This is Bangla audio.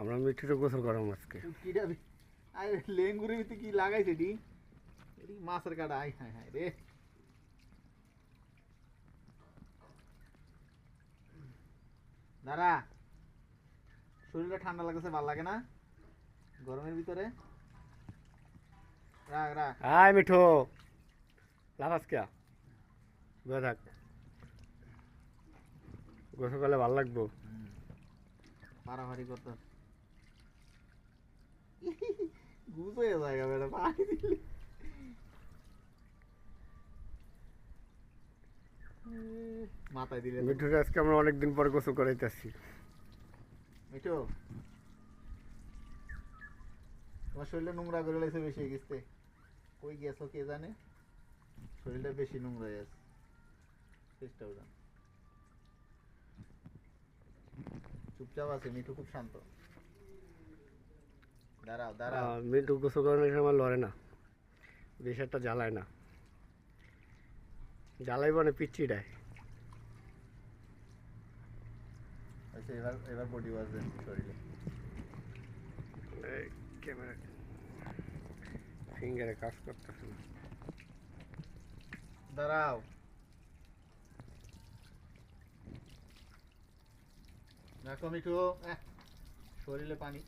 আমরা মিঠুরে গোসল করাম আজকে। কিটা আরে লেঙ্গুরের ভিতরে কি লাগাইছে ডি? এটি মাছের কাটা আই হায় হায় রে। দাঁড়া, শরীরটা ঠান্ডা লাগতেছে, ভাল লাগে না গরমের ভিতরে? রাখ রাখ। আয় মিঠু, লাফাস কে? বয়ে থাক, গোসল করলে ভালো লাগবো। পারাপারি করতে ঘুষ হয়ে যায় বেটা পানি দিলে। মাথায় দিলে মিঠুরে আজকে আমরা অনেকদিন পর গোসল করাইতেছি। মিঠু, তোমার শরীরটা নোংরা করে লাগছে, বেশি হয়ে গেছে। কই গেছো কে জানে, শরীরটা বেশি নোংরা হয়ে গেছে। চেষ্টা করলাম, চুপচাপ আছে মিঠু, খুব শান্ত। দাঁড়াও দাঁড়াও। মিঠু গোসল করানোর সময় লড়ে না, বেশ একটা জ্বালায় না, জ্বালাইব না পিচ্ছি দেয়। আচ্ছা, এবার এবার বডি ওয়াশ দেন শরীরে। ক্যামেরা ফিঙ্গারে কাজ করতেছে না। দাঁড়াও, দেখো মিঠু, শরীরে পানি।